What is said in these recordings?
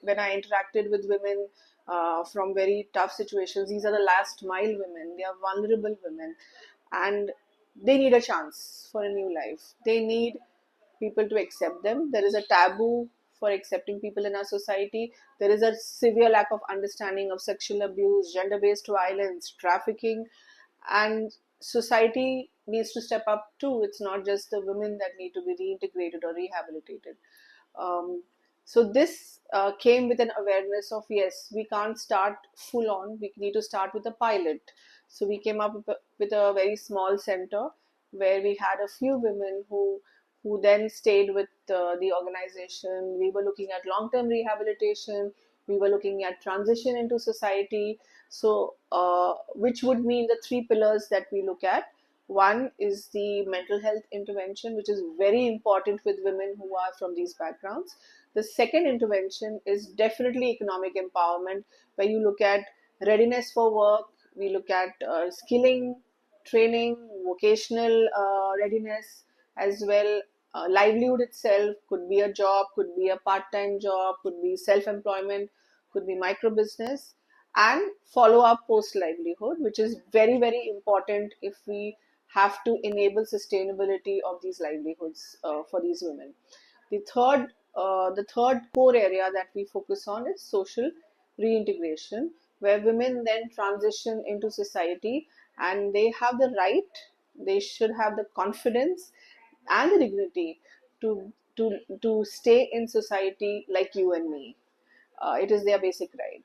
when I interacted with women from very tough situations, these are the last mile women. They are vulnerable women, and they need a chance for a new life. They need people to accept them. There is a taboo for accepting people in our society. There is a severe lack of understanding of sexual abuse, gender-based violence, trafficking, and society needs to step up too. It's not just the women that need to be reintegrated or rehabilitated. Um, so this came with an awareness of, yes, we can't start full on. We need to start with a pilot. So we came up with a very small center where we had a few women who then stayed with the organization. We were looking at long-term rehabilitation. We were looking at transition into society. So, which would mean the three pillars that we look at. One is the mental health intervention, which is very important with women who are from these backgrounds. The second intervention is definitely economic empowerment, where you look at readiness for work, we look at skilling, training, vocational readiness, as well. Livelihood itself could be a job, could be a part-time job, could be self-employment, could be micro business, and follow up post livelihood, which is very, very important if we have to enable sustainability of these livelihoods for these women. The third core area that we focus on is social reintegration, where women then transition into society and they have the right, they should have the confidence and the dignity to stay in society like you and me. It is their basic right.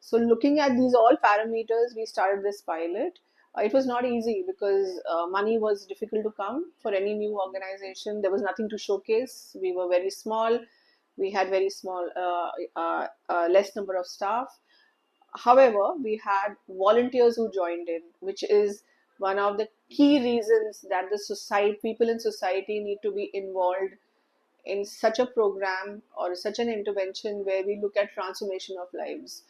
So looking at these all parameters, we started this pilot. It was not easy because money was difficult to come for any new organization. There was nothing to showcase. We were very small. We had very small, less number of staff. However, we had volunteers who joined in, which is one of the key reasons that the society, people in society need to be involved in such a program or such an intervention where we look at transformation of lives.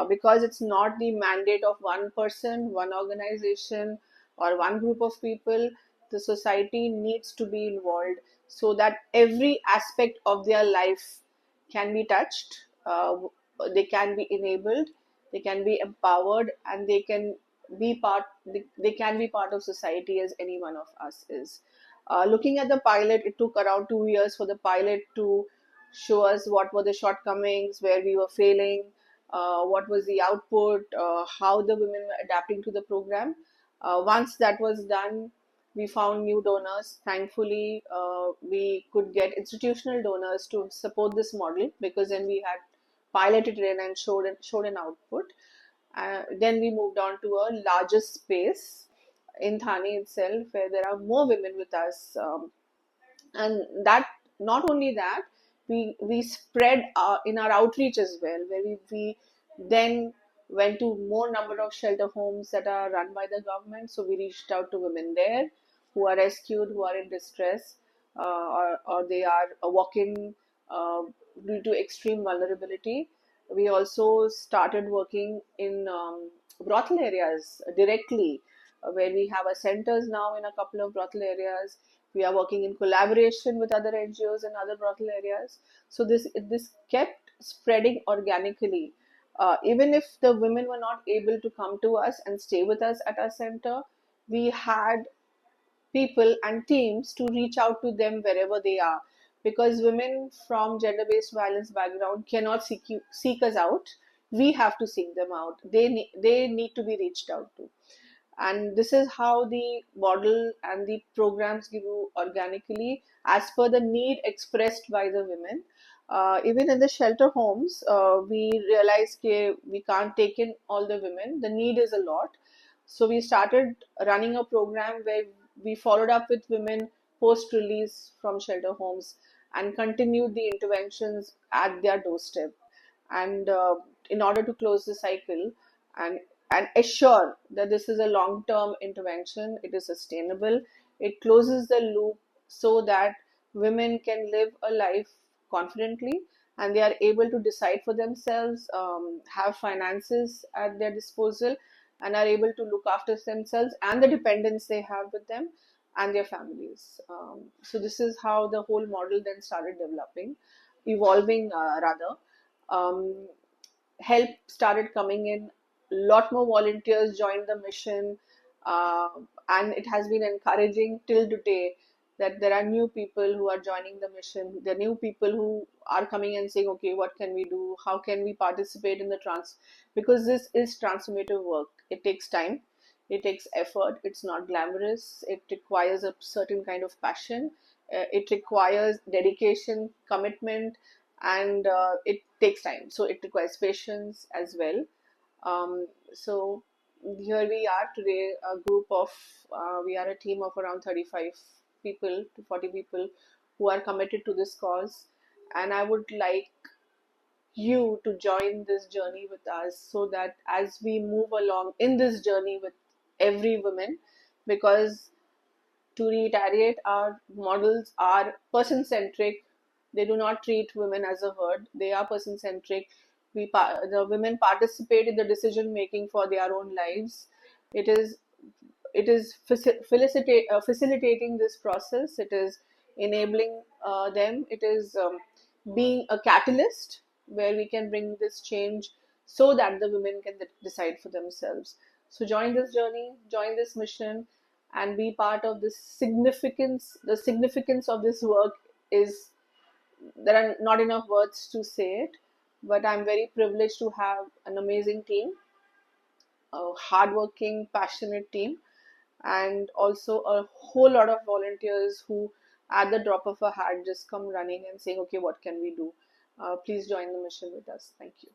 Because it's not the mandate of one person, one organization, or one group of people. The society needs to be involved so that every aspect of their life can be touched, they can be enabled, they can be empowered, and they can be part of society as any one of us is. Looking at the pilot, it took around 2 years for the pilot to show us what were the shortcomings, where we were failing, what was the output, how the women were adapting to the program. Once that was done, we found new donors. Thankfully, we could get institutional donors to support this model, because then we had piloted it and showed an output. Then we moved on to a larger space in Thane itself, where there are more women with us, and that, not only that, we spread in our outreach as well, where we then went to more number of shelter homes that are run by the government. So we reached out to women there who are rescued, who are in distress, or they are walking due to extreme vulnerability. We also started working in brothel areas directly, where we have a centers now in a couple of brothel areas. We are working in collaboration with other NGOs and other brothel areas. So this kept spreading organically. Even if the women were not able to come to us and stay with us at our center, we had people and teams to reach out to them wherever they are, because women from gender-based violence background cannot seek us out. We have to seek them out. They need to be reached out to. And this is how the model and the programs grew organically as per the need expressed by the women. Even in the shelter homes, we realized that we can't take in all the women. The need is a lot. So we started running a program where we followed up with women post-release from shelter homes and continued the interventions at their doorstep. And in order to close the cycle and assure that this is a long-term intervention, it is sustainable, it closes the loop so that women can live a life confidently and they are able to decide for themselves, have finances at their disposal, and are able to look after themselves and the dependents they have with them and their families. So this is how the whole model then started developing, evolving rather. Um, Help started coming in. A lot more volunteers joined the mission, uh, and it has been encouraging till today that there are new people who are joining the mission. There are new people who are coming and saying, okay, what can we do? How can we participate in the Because this is transformative work. It takes time, it takes effort, it's not glamorous, it requires a certain kind of passion, it requires dedication, commitment, and it takes time. So it requires patience as well. So here we are today, a group of, we are a team of around 35 people to 40 people who are committed to this cause. And I would like you to join this journey with us so that as we move along in this journey with every woman, because to reiterate, our models are person centric. They do not treat women as a herd. They are person centric. The women participate in the decision making for their own lives. It is facilitating this process. It is enabling them. It is being a catalyst where we can bring this change so that the women can decide for themselves. So join this journey, join this mission, and be part of this significance. The significance of this work is, there are not enough words to say it, but I'm very privileged to have an amazing team, a hardworking, passionate team, and also a whole lot of volunteers who, at the drop of a hat, just come running and saying, okay, what can we do? Please join the mission with us. Thank you.